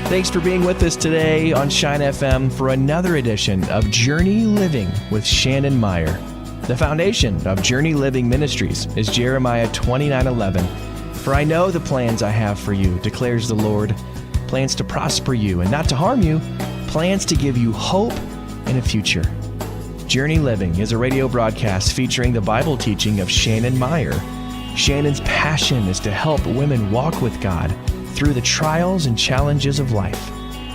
Thanks for being with us today on Shine FM for another edition of Journey Living with Shannon Meyer. The foundation of Journey Living Ministries is Jeremiah 29:11. For I know the plans I have for you, declares the Lord, plans to prosper you and not to harm you, plans to give you hope and a future. Journey Living is a radio broadcast featuring the Bible teaching of Shannon Meyer. Shannon's passion is to help women walk with God through the trials and challenges of life.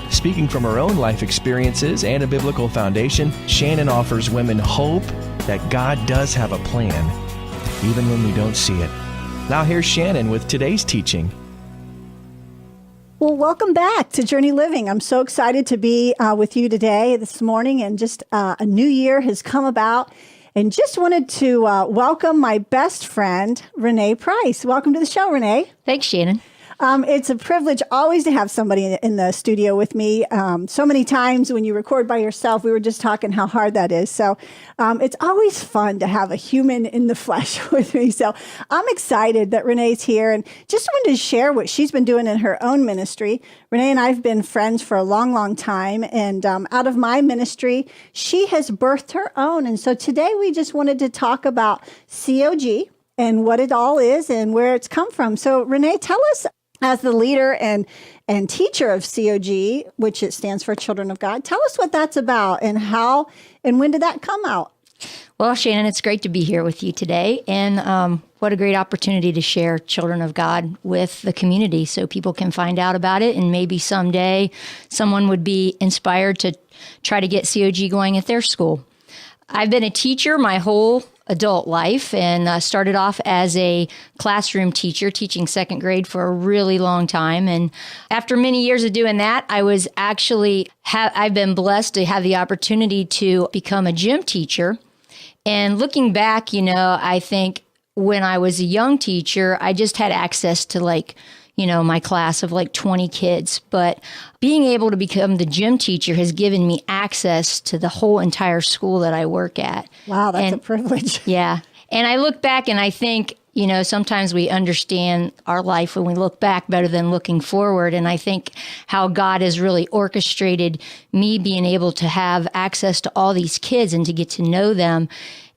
Speaking from her own life experiences and a biblical foundation, Shannon offers women hope that God does have a plan, even when we don't see it. Now here's Shannon with today's teaching. Well, welcome back to Journey Living. I'm so excited to be with you today, this morning, and just a new year has come about. And just wanted to welcome my best friend, Renee Price. Welcome to the show, Renee. Thanks, Shannon. It's a privilege always to have somebody in the studio with me. So many times when you record by yourself, we were just talking how hard that is. So it's always fun to have a human in the flesh with me. So I'm excited that Renee's here and just wanted to share what she's been doing in her own ministry. Renee and I have been friends for a long, long time. And out of my ministry, she has birthed her own. And so today we just wanted to talk about C.O.G. and what it all is and where it's come from. So Renee, tell us, as the leader and teacher of C.O.G., which it stands for Children of God, tell us what that's about and how and when did that come out? Well, Shannon, it's great to be here with you today. And what a great opportunity to share Children of God with the community so people can find out about it. And maybe someday someone would be inspired to try to get C.O.G. going at their school. I've been a teacher my whole adult life and started off as a classroom teacher, teaching second grade for a really long time. And after many years of doing that, I was actually, I've been blessed to have the opportunity to become a gym teacher. And looking back, I think when I was a young teacher, I just had access to my class of 20 kids. But being able to become the gym teacher has given me access to the whole entire school that I work at. Wow, that's a privilege. Yeah. And I look back and I think, sometimes we understand our life when we look back better than looking forward. And I think how God has really orchestrated me being able to have access to all these kids and to get to know them.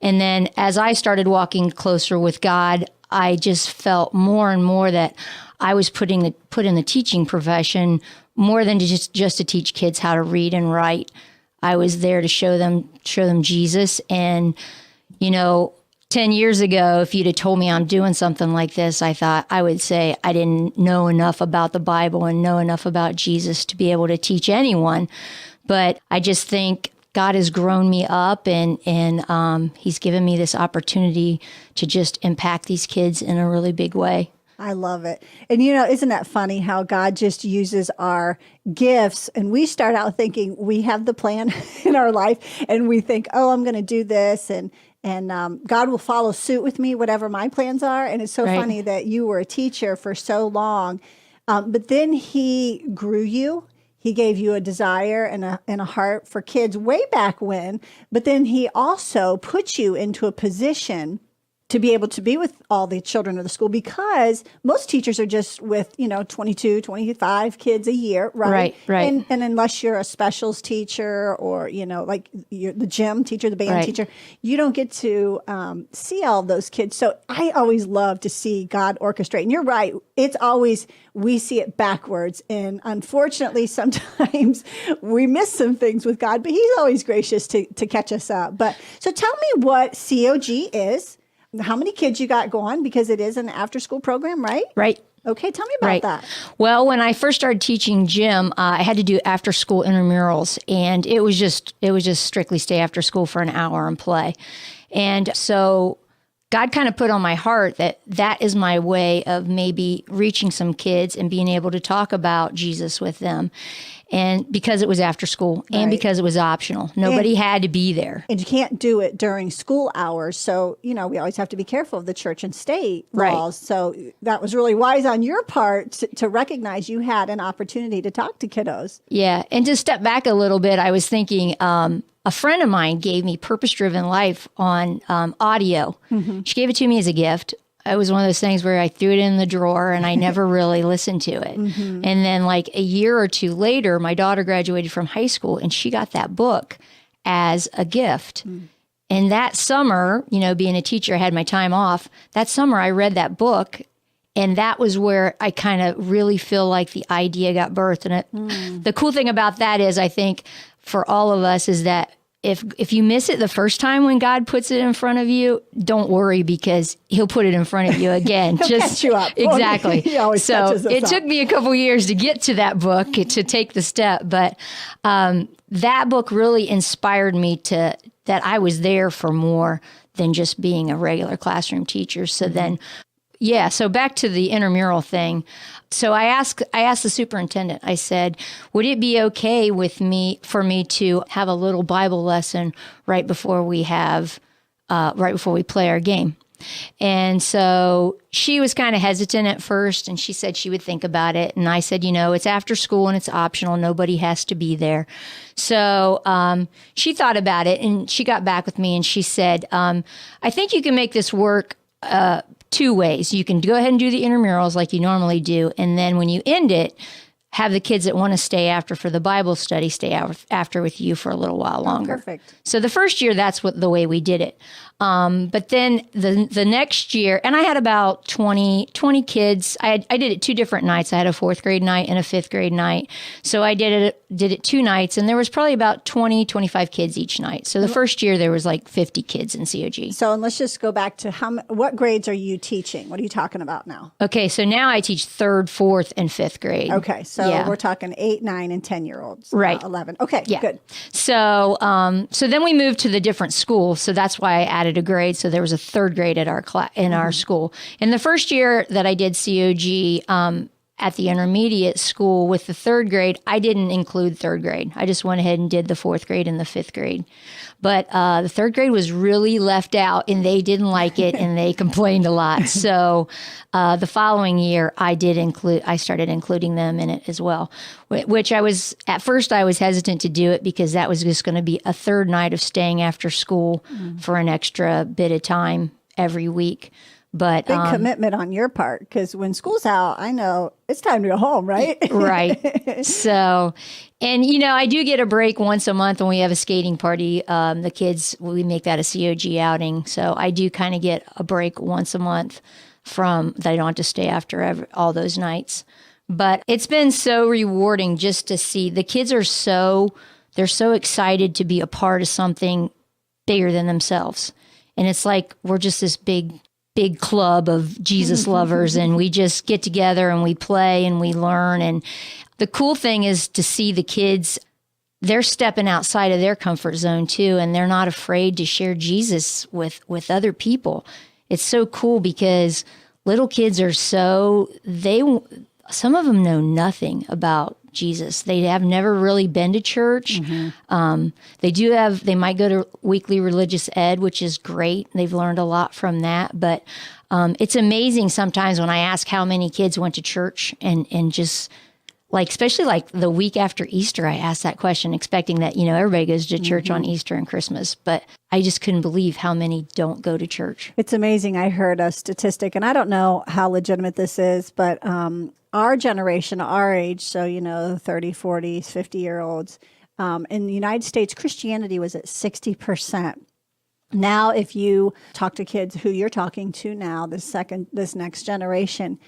And then as I started walking closer with God, I just felt more and more that I was put in the teaching profession more than just to teach kids how to read and write. I was there to show them Jesus. And, 10 years ago, if you'd have told me I'm doing something like this, I would say I didn't know enough about the Bible and know enough about Jesus to be able to teach anyone. But I just think God has grown me up and he's given me this opportunity to just impact these kids in a really big way. I love it. And isn't that funny how God just uses our gifts and we start out thinking we have the plan in our life and we think, oh, I'm going to do this and God will follow suit with me, whatever my plans are. And it's so funny that you were a teacher for so long, but then he grew you. He gave you a desire and a heart for kids way back when, but then he also put you into a position to be able to be with all the children of the school because most teachers are just with, 22, 25 kids a year, right? Right. And unless you're a specials teacher or, you're the gym teacher, the band teacher, you don't get to see all those kids. So I always love to see God orchestrate. And you're right. It's always, we see it backwards. And unfortunately, sometimes we miss some things with God, but he's always gracious to catch us up. But so tell me what C.O.G. is. How many kids you got going? Because it is an after-school program, right? Right. Okay, tell me about that. Well, when I first started teaching gym, I had to do after-school intramurals, and it was just strictly stay after school for an hour and play. And so God kind of put on my heart that is my way of maybe reaching some kids and being able to talk about Jesus with them. And because it was after school and because it was optional, nobody had to be there. And you can't do it during school hours. So, we always have to be careful of the church and state laws. So that was really wise on your part to recognize you had an opportunity to talk to kiddos. Yeah. And to step back a little bit, I was thinking, a friend of mine gave me Purpose Driven Life on audio. Mm-hmm. She gave it to me as a gift. it was one of those things where I threw it in the drawer and I never really listened to it. And then like a year or two later, my daughter graduated from high school and she got that book as a gift. And that summer, you know, being a teacher, I had my time off. That summer I read that book, and that was where I kind of really feel like the idea got birthed. And the cool thing about that is, I think for all of us, is that if you miss it the first time when God puts it in front of you, don't worry, because he'll put it in front of you again. He'll catch you up. Exactly. He always so catches us it up. took me a couple years to get to that book, to take the step. But that book really inspired me that I was there for more than just being a regular classroom teacher. So then, so back to the intramural thing. So I asked the superintendent, I said, would it be okay for me to have a little Bible lesson right before we play our game? And so she was kind of hesitant at first, and she said she would think about it. And I said, you know, it's after school and it's optional. Nobody has to be there. So she thought about it, and she got back with me and she said, I think you can make this work two ways. You can go ahead and do the intramurals like you normally do. And then when you end it, have the kids that want to stay after for the Bible study stay after with you for a little while longer. Perfect. So the first year, that's the way we did it. But then the next year, and I had about 20 kids. I did it two different nights. I had a 4th grade night and a 5th grade night. So I did it 2 nights, and there was probably about 25 kids each night. So the first year there was like 50 kids in C.O.G. So, and let's just go back to what grades are you teaching? What are you talking about now? Okay, so now I teach 3rd, 4th, and 5th grade. Okay, so we're talking 8, 9, and 10-year-olds. Right. 11. Okay, good. So so then we moved to the different schools. So that's why I added a grade. So there was a 3rd grade at our our school. In the first year that I did C.O.G. At the intermediate school with the 3rd grade, I didn't include 3rd grade. I just went ahead and did the 4th grade and the 5th grade. But the 3rd grade was really left out, and they didn't like it, and they complained a lot. So the following year, I started including them in it as well, which at first I was hesitant to do it because that was just going to be a 3rd night of staying after school for an extra bit of time every week. But big commitment on your part, because when school's out, I know it's time to go home, right? Right. So, and you know, I do get a break once a month when we have a skating party. The kids, we make that a C.O.G. outing. So I do kind of get a break once a month that I don't have to stay after all those nights. But it's been so rewarding just to see the kids they're so excited to be a part of something bigger than themselves. And it's like we're just this big club of Jesus lovers, and we just get together and we play and we learn. And the cool thing is to see the kids, they're stepping outside of their comfort zone too, and they're not afraid to share Jesus with other people. It's so cool because little kids are some of them know nothing about Jesus. They have never really been to church. They might go to weekly religious ed, which is great. They've learned a lot from that. But it's amazing sometimes when I ask how many kids went to church and just like, especially like the week after Easter, I asked that question expecting that, you know, everybody goes to church on Easter and Christmas, but I just couldn't believe how many don't go to church. It's amazing. I heard a statistic, and I don't know how legitimate this is, but our generation, our age, so, you know, 30, 40, 50-year-olds, in the United States, Christianity was at 60%. Now, if you talk to kids who you're talking to now, this next generation,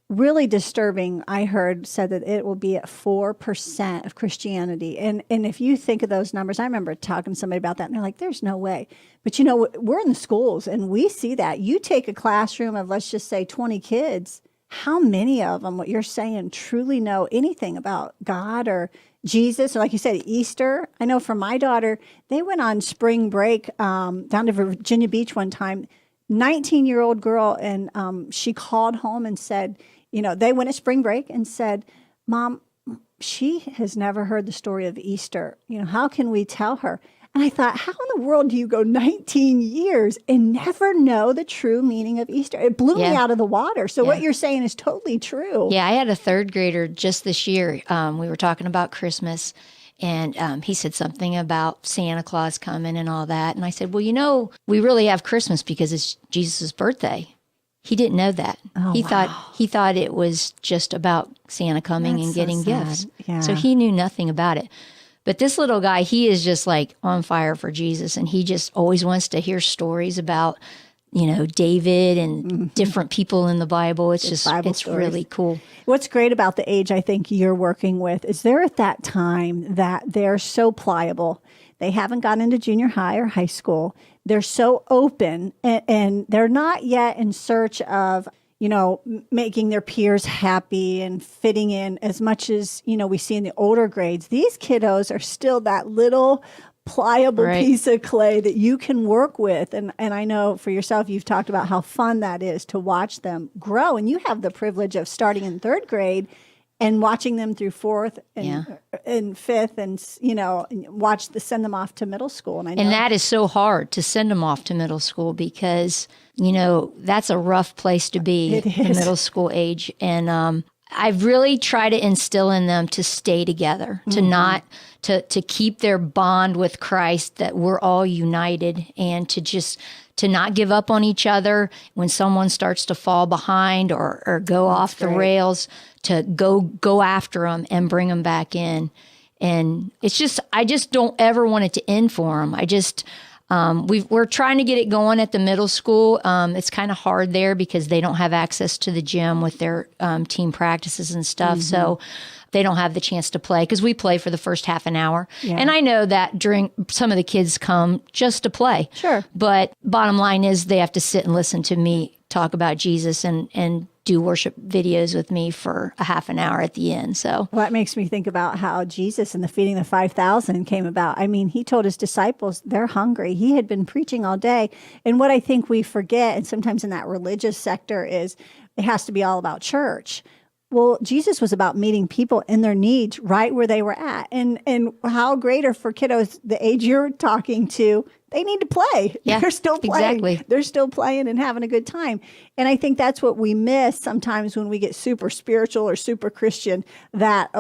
really disturbing, I heard, said that it will be at 4% of Christianity. And if you think of those numbers, I remember talking to somebody about that, and they're like, there's no way. But, you know, we're in the schools, and we see that. You take a classroom of, let's just say, 20 kids, how many of them, what you're saying, truly know anything about God or Jesus, or like you said, Easter? I know for my daughter, they went on spring break down to Virginia Beach one time, 19-year-old girl, and she called home and said, you know, they went at spring break and said, Mom, she has never heard the story of Easter. You know, how can we tell her? And I thought, how in the world do you go 19 years and never know the true meaning of Easter? It blew me out of the water. So what you're saying is totally true. Yeah, I had a 3rd grader just this year. We were talking about Christmas, and he said something about Santa Claus coming and all that. And I said, well, you know, we really have Christmas because it's Jesus' birthday. he didn't know that. Oh, He thought it was just about Santa coming That's and so getting sad. gifts. Yeah. So he knew nothing about it. But this little guy, he is just like on fire for Jesus, and he just always wants to hear stories about, David and different people in the Bible. It's Bible it's stories. really cool. What's great about the age I think you're working with is they're at that time that they're so pliable. They haven't gone into junior high or high school. They're so open, and they're not yet in search of, making their peers happy and fitting in as much as, we see in the older grades. These kiddos are still that little pliable Right. piece of clay that you can work with. And I know for yourself, you've talked about how fun that is to watch them grow. And you have the privilege of starting in third grade and watching them through fourth and fifth, and send them off to middle school. And I know And that is so hard to send them off to middle school because, that's a rough place to be It in is. middle school age. And I've really tried to instill in them to stay together, to not, to keep their bond with Christ, that we're all united, and to not give up on each other when someone starts to fall behind or go off the great. rails, to go after them and bring them back in. And I just don't ever want it to end for them. We're trying to get it going at the middle school. It's kind of hard there because they don't have access to the gym with their team practices and stuff. So they don't have the chance to play because we play for the first half an hour. Yeah. And I know that some of the kids come just to play. Sure. But bottom line is they have to sit and listen to me talk about Jesus and do worship videos with me for a half an hour at the end. So Well, that makes me think about how Jesus and the feeding the 5,000 came about. I mean, he told his disciples they're hungry. He had been preaching all day. And what I think we forget, and sometimes in that religious sector, is it has to be all about church. Well, Jesus was about meeting people in their needs right where they were at. And how greater for kiddos the age you're talking to, they need to play. Yeah, They're still playing. exactly. They're still playing and having a good time. And I think that's what we miss sometimes when we get super spiritual or super Christian, that,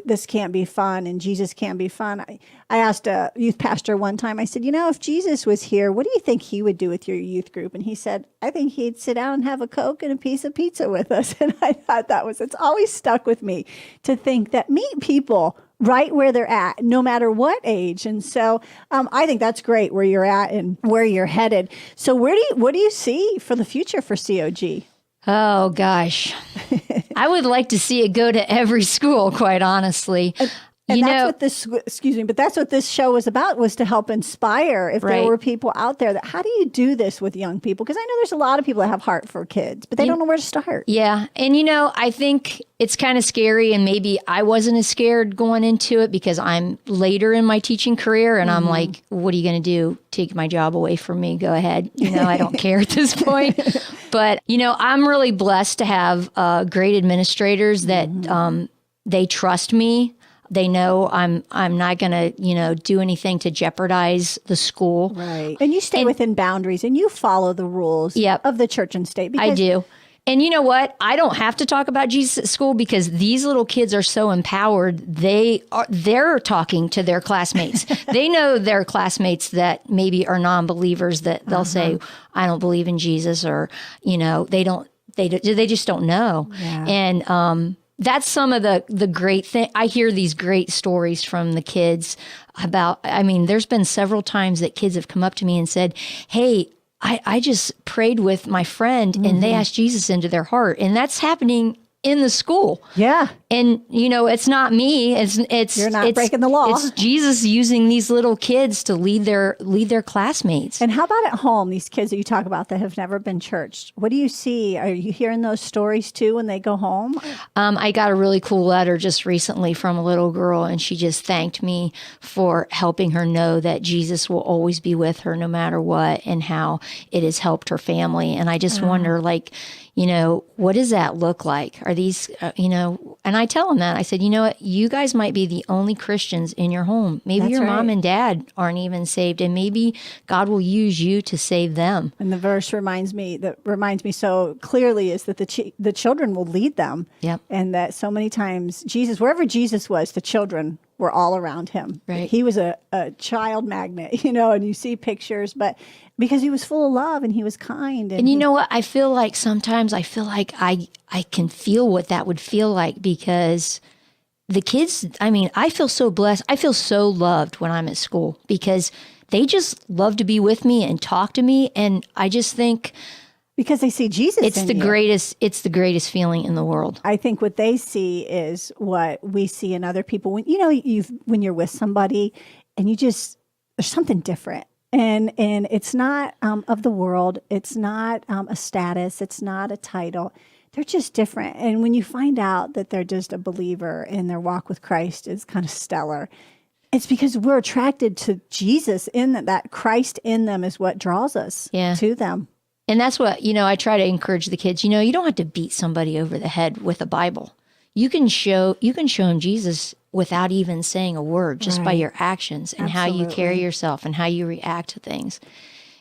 this can't be fun and Jesus can't be fun. I asked a youth pastor one time, I said, if Jesus was here, what do you think he would do with your youth group? And he said, I think he'd sit down and have a Coke and a piece of pizza with us. And I thought it's always stuck with me to think that meet people right where they're at, no matter what age. And so I think that's great where you're at and where you're headed. So what do you see for the future for C.O.G.? Oh, gosh. I would like to see it go to every school, quite honestly. And that's what this show was about, was to help inspire if there Right. were people out there that, how do you do this with young people? Because I know there's a lot of people that have heart for kids, but they don't know where to start. Yeah. And, I think it's kind of scary, and maybe I wasn't as scared going into it because I'm later in my teaching career, and I'm like, what are you going to do? Take my job away from me? Go ahead. I don't care at this point. But, I'm really blessed to have great administrators that they trust me. They know I'm not going to, do anything to jeopardize the school. Right. And you stay within boundaries and you follow the rules of the church and state. I do. And you know what? I don't have to talk about Jesus at school because these little kids are so empowered. They're talking to their classmates. They know their classmates that maybe are non-believers, that they'll say, I don't believe in Jesus, or, they just don't know. Yeah. And, that's some of the great thing. I hear these great stories from the kids about, there's been several times that kids have come up to me and said, hey, I just prayed with my friend and they asked Jesus into their heart. And that's happening in the school. Yeah. And, it's not me. You're not breaking the law. It's Jesus using these little kids to lead their classmates. And how about at home, these kids that you talk about that have never been churched? What do you see? Are you hearing those stories too when they go home? I got a really cool letter just recently from a little girl, and she just thanked me for helping her know that Jesus will always be with her no matter what, and how it has helped her family. And I just wonder, what does that look like? Are these, and I tell them that. I said, you know what? You guys might be the only Christians in your home. Maybe That's your mom right. and dad aren't even saved, and maybe God will use you to save them. And the verse reminds me so clearly is that the children will lead them. Yep. And that so many times wherever Jesus was, the children were all around him. Right. He was a child magnet, and you see pictures, but because he was full of love and he was kind. And you know what? I feel like sometimes I feel like I can feel what that would feel like, because the kids, I feel so blessed. I feel so loved when I'm at school, because they just love to be with me and talk to me. And I just think, because they see Jesus it's in the you. it's the greatest feeling in the world. I think what they see is what we see in other people. When when you're with somebody and there's something different, and it's not of the world. It's not a status. It's not a title. They're just different. And when you find out that they're just a believer and their walk with Christ is kind of stellar, it's because we're attracted to Jesus in that Christ in them is what draws us to them. And that's what, I try to encourage the kids. You don't have to beat somebody over the head with a Bible. You can show them Jesus without even saying a word, just by your actions and how you carry yourself and how you react to things.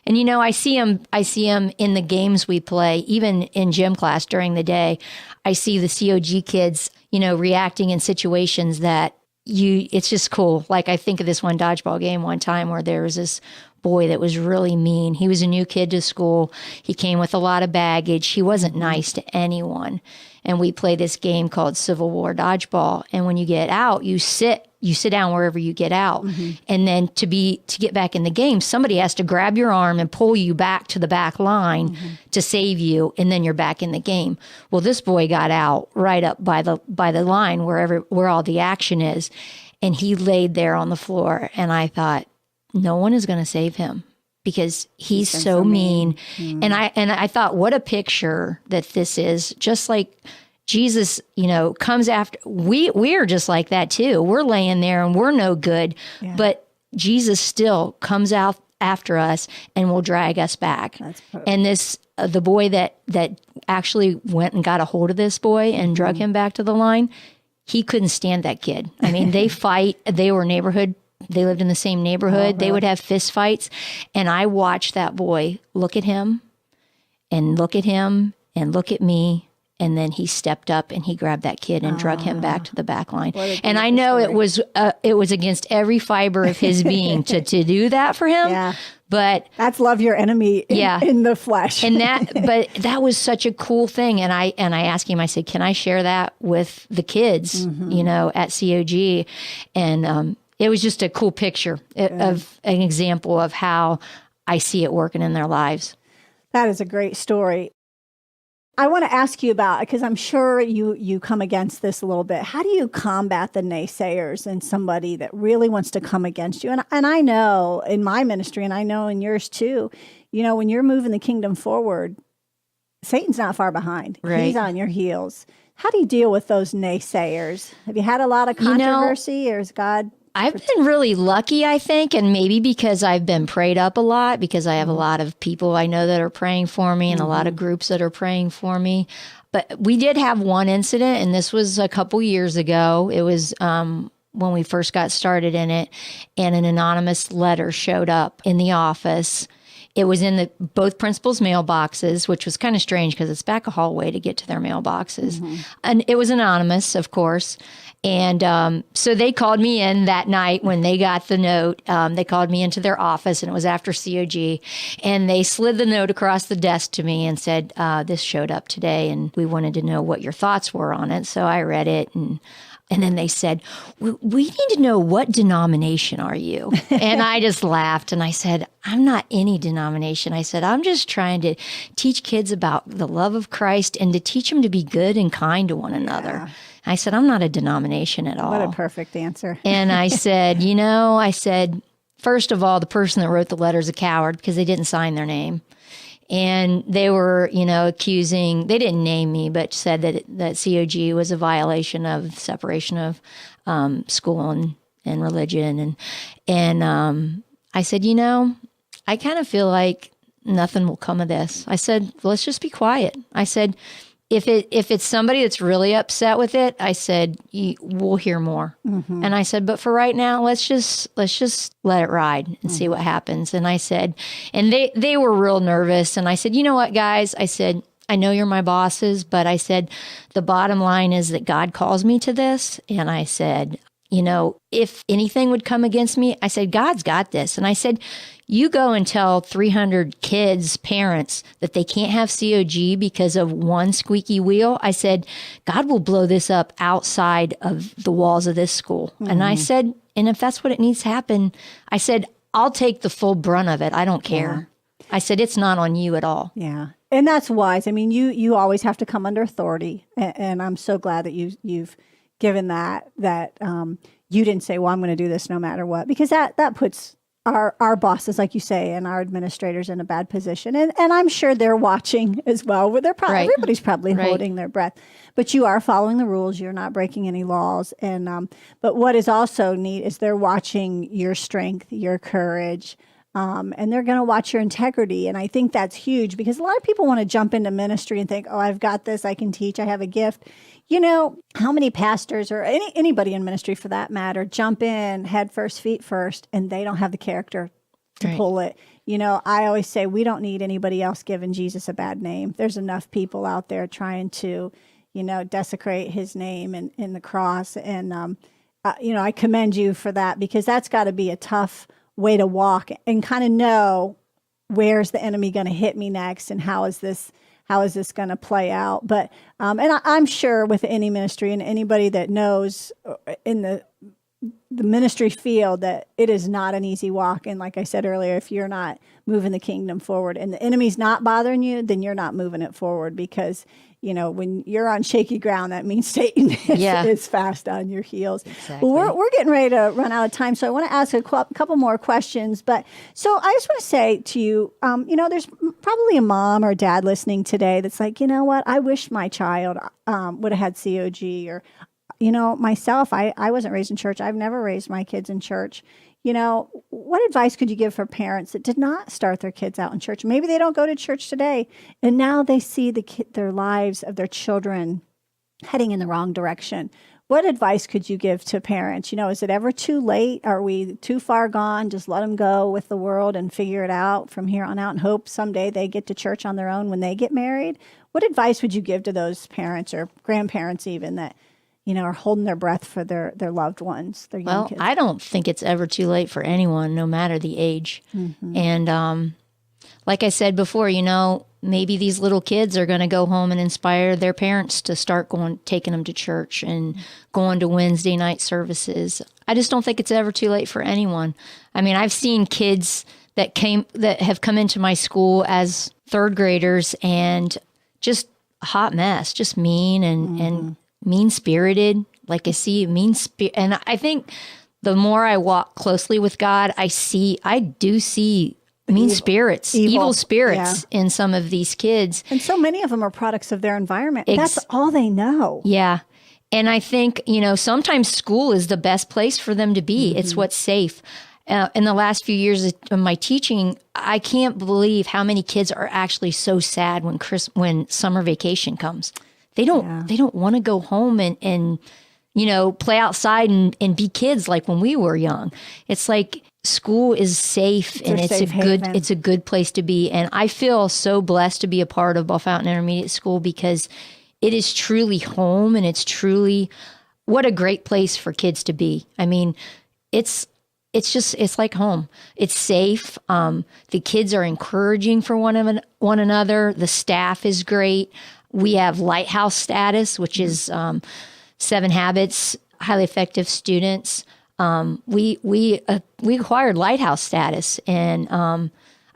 And I see them in the games we play, even in gym class during the day. I see the C.O.G. kids, reacting in situations that it's just cool. Like, I think of this one dodgeball game one time where there was this boy that was really mean. He was a new kid to school. He came with a lot of baggage. He wasn't nice to anyone. And we play this game called Civil War dodgeball. And when you get out, you sit down wherever you get out. And then to get back in the game, somebody has to grab your arm and pull you back to the back line to save you. And then you're back in the game. Well, this boy got out right up by the line where all the action is. And he laid there on the floor. And I thought, no one is going to save him, because he's so mean. And I thought, what a picture that this is. Just like Jesus, comes after, we're just like that too. We're laying there and we're no good, but Jesus still comes out after us and will drag us back. And the boy that actually went and got a hold of this boy and drug him back to the line, he couldn't stand that kid. They fight. They lived in the same neighborhood. Oh, really? They would have fist fights. And I watched that boy look at him and look at him and look at me. And then he stepped up and he grabbed that kid and drug him back to the back line. And I know story. It was against every fiber of his being to do that for him. Yeah. But that's love your enemy in the flesh. And but that was such a cool thing. And I asked him, I said, can I share that with the kids, at C.O.G? And, it was just a cool picture of an example of how I see it working in their lives. That is a great story. I want to ask you about, because I'm sure you come against this a little bit. How do you combat the naysayers and somebody that really wants to come against you? And I know in my ministry, and I know in yours too, when you're moving the kingdom forward, Satan's not far behind. Right. He's on your heels. How do you deal with those naysayers? Have you had a lot of controversy, or is God... I've been really lucky, I think, and maybe because I've been prayed up a lot, because I have a lot of people I know that are praying for me and a lot of groups that are praying for me. But we did have one incident, and this was a couple years ago. It was when we first got started in it, and an anonymous letter showed up in the office. It was in both principals' mailboxes, which was kind of strange because it's back a hallway to get to their mailboxes. And it was anonymous, of course. And so they called me in that night when they got the note. They called me into their office, and it was after C.O.G. And they slid the note across the desk to me and said, this showed up today, and we wanted to know what your thoughts were on it. So I read it, and then they said, we need to know, what denomination are you? And I just laughed, and I said, I'm not any denomination. I said, I'm just trying to teach kids about the love of Christ and to teach them to be good and kind to one another. Yeah. I said, I'm not a denomination at all. What a perfect answer. And I said, first of all, the person that wrote the letter is a coward because they didn't sign their name. And they were, accusing, they didn't name me, but said that C.O.G. was a violation of separation of school and religion. And I said, I kind of feel like nothing will come of this. I said, let's just be quiet. I said, if it's somebody that's really upset with it, I said, we'll hear more. And I said, but for right now, let's just let it ride and see what happens. And I said, and they were real nervous. And I said, you know what, guys? I said, I know you're my bosses, but I said, the bottom line is that God calls me to this. And I said, if anything would come against me, I said, God's got this. And I said, you go and tell 300 kids, parents, that they can't have COG because of one squeaky wheel. I said, God will blow this up outside of the walls of this school. Mm-hmm. And I said, and if that's what it needs to happen, I said, I'll take the full brunt of it. I don't care. Yeah. I said, it's not on you at all. Yeah. And that's wise. I mean, you always have to come under authority. And I'm so glad that you've given that you didn't say, well, I'm going to do this no matter what, because that puts our bosses, like you say, and our administrators in a bad position. And I'm sure they're watching as well. They're probably, right. Everybody's probably right. holding their breath, but you are following the rules. You're not breaking any laws. And, but what is also neat is they're watching your strength, your courage, and they're going to watch your integrity. And I think that's huge, because a lot of people want to jump into ministry and think, oh, I've got this, I can teach, I have a gift. How many pastors or anybody in ministry for that matter jump in head first, feet first, and they don't have the character to right. pull it. I always say we don't need anybody else giving Jesus a bad name. There's enough people out there trying to, desecrate his name and in the cross. And, I commend you for that, because that's got to be a tough way to walk and kind of know, where's the enemy going to hit me next, and how is this going to play out? But and I'm sure with any ministry and anybody that knows in the ministry field that it is not an easy walk. And like I said earlier, if you're not moving the kingdom forward and the enemy's not bothering you, then you're not moving it forward, because when you're on shaky ground, that means Satan is fast on your heels. Exactly. Well, we're getting ready to run out of time, so I want to ask a couple more questions. But so I just want to say to you, there's probably a mom or a dad listening today that's like, you know what, I wish my child would have had COG, or, myself, I wasn't raised in church. I've never raised my kids in church. What advice could you give for parents that did not start their kids out in church? Maybe they don't go to church today, and now they see their lives of their children heading in the wrong direction. What advice could you give to parents? Is it ever too late? Are we too far gone? Just let them go with the world and figure it out from here on out, and hope someday they get to church on their own when they get married? What advice would you give to those parents or grandparents even that are holding their breath for their loved ones, their young kids? I don't think it's ever too late for anyone, no matter the age. Mm-hmm. And like I said before, maybe these little kids are going to go home and inspire their parents to start taking them to church and going to Wednesday night services. I just don't think it's ever too late for anyone. I mean, I've seen kids that have come into my school as third graders and just a hot mess, just mean and mean-spirited. Like, I see and I think the more I walk closely with God, I do see mean spirits, evil spirits in some of these kids. And so many of them are products of their environment. That's all they know. Yeah. And I think, sometimes school is the best place for them to be. Mm-hmm. It's what's safe. In the last few years of my teaching, I can't believe how many kids are actually so sad when summer vacation comes. They don't want to go home and play outside and be kids like when we were young. It's like school is safe, and it's a good place to be. And I feel so blessed to be a part of Ball Fountain Intermediate School, because it is truly home, and it's truly what a great place for kids to be. I mean, it's like home. It's safe. The kids are encouraging for one another. The staff is great. We have Lighthouse status, which is 7 Habits, highly effective students. We acquired Lighthouse status, and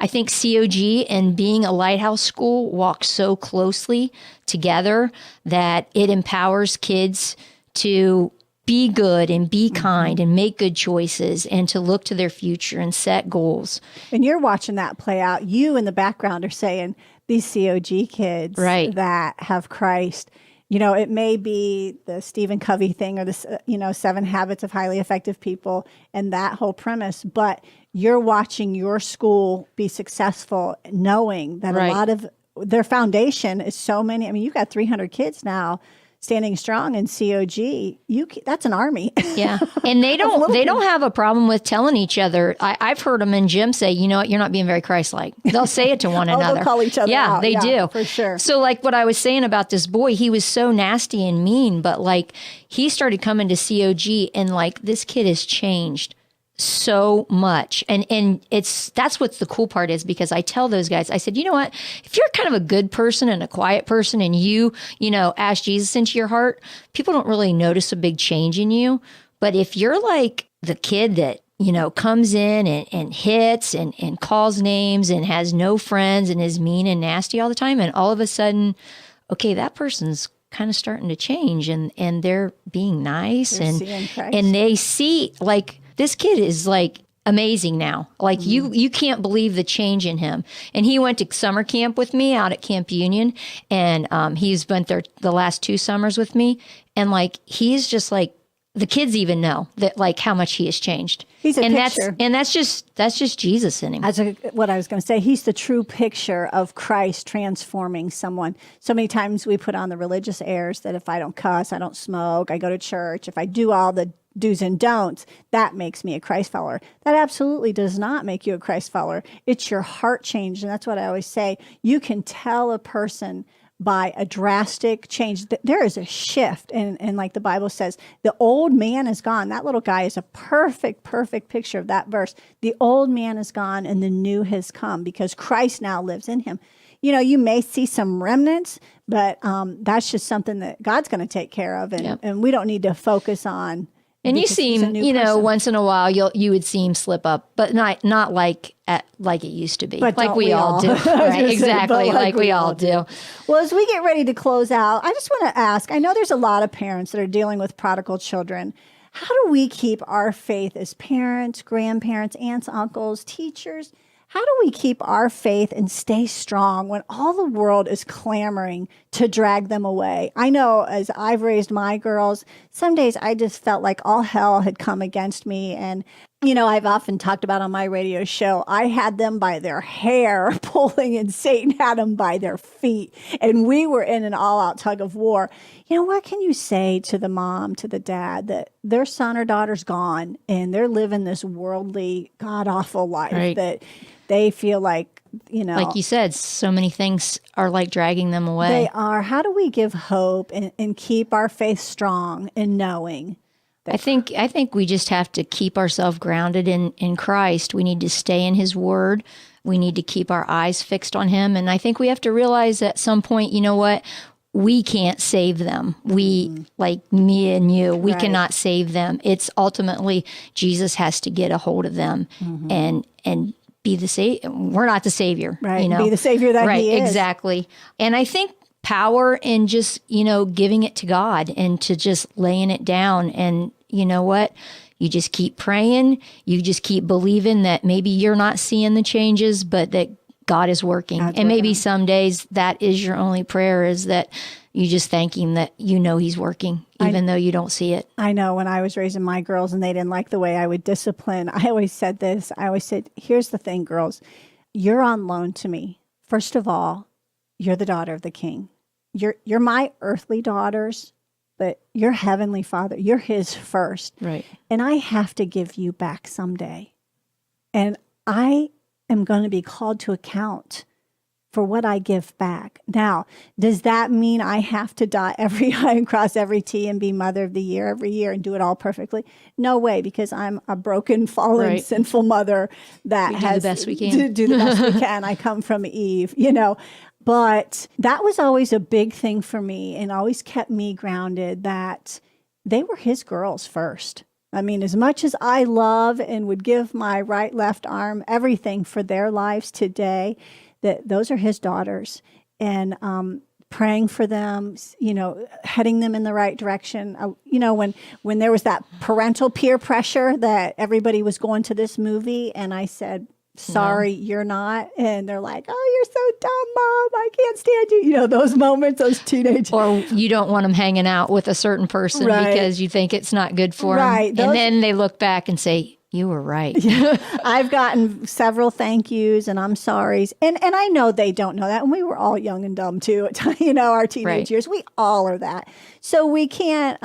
I think C.O.G. and being a Lighthouse school walk so closely together that it empowers kids to be good and be kind and make good choices and to look to their future and set goals. And you're watching that play out. You in the background are saying, these C.O.G. kids that have Christ, it may be the Stephen Covey thing or the, 7 Habits of Highly Effective People and that whole premise, but you're watching your school be successful, knowing that a lot of their foundation is so many. I mean, you've got 300 kids now standing strong in C.O.G. That's an army. Yeah. And they don't have a problem with telling each other. I've heard them in gym say, you know what, you're not being very Christ-like. They'll say it to one another. They'll call each other out. They do. For sure. So like what I was saying about this boy, he was so nasty and mean, but like he started coming to C.O.G. and like this kid has changed so much. And that's what the cool part is, because I tell those guys, I said, you know what, if you're kind of a good person and a quiet person and you ask Jesus into your heart, people don't really notice a big change in you. But if you're like the kid that, comes in and hits and calls names and has no friends and is mean and nasty all the time, and all of a sudden, okay, that person's kind of starting to change and they're being nice and they see like, this kid is like amazing now. Like you can't believe the change in him. And he went to summer camp with me out at Camp Union, and he's been there the last 2 summers with me. And like he's just like, the kids even know that like how much he has changed. He's a picture. That's just Jesus in him. What I was going to say, he's the true picture of Christ transforming someone. So many times we put on the religious airs that if I don't cuss, I don't smoke, I go to church, if I do all the do's and don'ts, that makes me a Christ follower. That absolutely does not make you a Christ follower. It's your heart change. And that's what I always say. You can tell a person by a drastic change. There is a shift. And like the Bible says, the old man is gone. That little guy is a perfect picture of that verse. The old man is gone and the new has come because Christ now lives in him. You may see some remnants, but that's just something that God's going to take care of. And we don't need to focus on. And you see him, once in a while, you would see him slip up, but not like it used to be, but like we all do. Right? Exactly, like we all do. Well, as we get ready to close out, I just want to ask, I know there's a lot of parents that are dealing with prodigal children. How do we keep our faith as parents, grandparents, aunts, uncles, teachers? How do we keep our faith and stay strong when all the world is clamoring to drag them away? I know as I've raised my girls, some days I just felt like all hell had come against me. And, I've often talked about on my radio show, I had them by their hair pulling and Satan had them by their feet. And we were in an all-out tug of war. What can you say to the mom, to the dad, that their son or daughter's gone and they're living this worldly, god-awful life that they feel like, like you said, so many things are like dragging them away. They are. How do we give hope and keep our faith strong in knowing? I think we just have to keep ourselves grounded in Christ. We need to stay in his word. We need to keep our eyes fixed on him. And I think we have to realize at some point, we can't save them. We, like me and you, we cannot save them. It's ultimately Jesus has to get a hold of them and be the savior. We're not the savior, right? Be the savior that he is. Exactly. And I think power in just giving it to God and to just laying it down. And you know what? You just keep praying. You just keep believing that maybe you're not seeing the changes, but that God is working. And maybe some days that is your only prayer, is that you just thank him that he's working, even though you don't see it. I know when I was raising my girls and they didn't like the way I would discipline, I always said this. I always said, here's the thing, girls. You're on loan to me. First of all, you're the daughter of the King. You're my earthly daughters, but your heavenly Father, you're his first. Right. And I have to give you back someday. And I am going to be called to account for what I give back. Now, does that mean I have to dot every I and cross every T and be Mother of the Year every year and do it all perfectly? No way, because I'm a broken, fallen, sinful mother that has do the best we can. Do the best we can. I come from Eve, But that was always a big thing for me and always kept me grounded, that they were his girls first. I mean, as much as I love and would give my right, left arm, everything for their lives today, that those are his daughters. And praying for them, heading them in the right direction. When there was that parental peer pressure that everybody was going to this movie, and I said, sorry, you're not. And they're like, oh, you're so dumb, Mom. I can't stand you. Those moments, those teenage. Or you don't want them hanging out with a certain person because you think it's not good for them. And then they look back and say, You were right. I've gotten several thank yous and I'm sorries. And I know they don't know that. And we were all young and dumb too. Our teenage Right. years, we all are that. So we can't,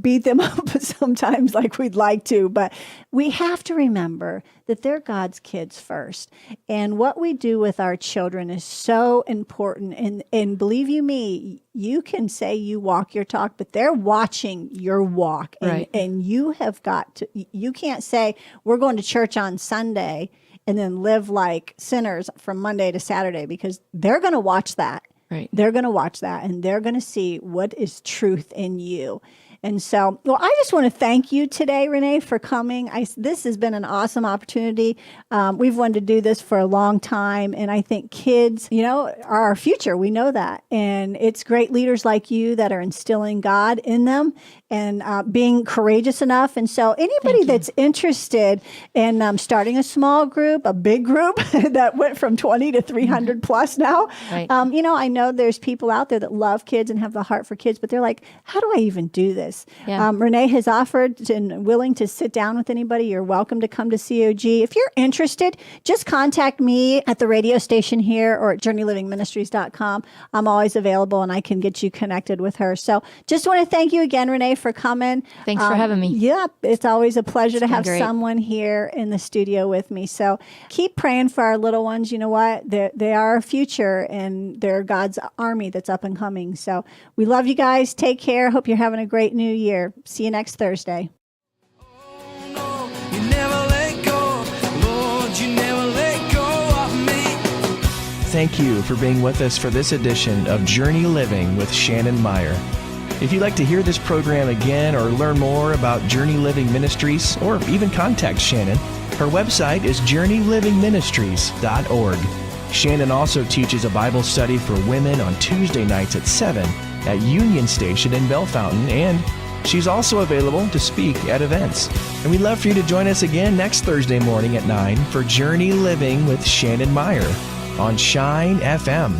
beat them up sometimes like we'd like to. But we have to remember that they're God's kids first. And what we do with our children is so important. And believe you me, you can say you walk your talk, but they're watching your walk. And, Right. and you have got to, you can't say, we're going to church on Sunday and then live like sinners from Monday to Saturday, because they're going to watch that. Right. They're going to watch that and they're going to see what is truth in you. And so, well, I just want to thank you today, Renee, for coming. This has been an awesome opportunity. We've wanted to do this for a long time. And I think kids, are our future. We know that. And it's great leaders like you that are instilling God in them and being courageous enough. And so anybody that's interested in starting a small group, a big group that went from 20 to 300 plus now, Right. I know there's people out there that love kids and have the heart for kids, but they're like, how do I even do this? Yeah. Renee has offered and willing to sit down with anybody. You're welcome to come to C.O.G. If you're interested, just contact me at the radio station here or at journeylivingministries.com. I'm always available and I can get you connected with her. So just want to thank you again, Renee, for coming. Thanks for having me. Yeah, it's always a pleasure to been have great. someone here in the studio with me. So keep praying for our little ones. You know what? They are our future and they're God's army that's up and coming. So we love you guys. Take care. Hope you're having a great new year. See you next Thursday. You never let go, Lord, you never let go of me. Thank you for being with us for this edition of Journey Living with Shannon Meyer. If you'd like to hear this program again or learn more about Journey Living Ministries or even contact Shannon, her website is journeylivingministries.org. Shannon also teaches a Bible study for women on Tuesday nights at 7 at Union Station in Bellefontaine, and she's also available to speak at events. And we'd love for you to join us again next Thursday morning at 9 for Journey Living with Shannon Meyer on Shine FM.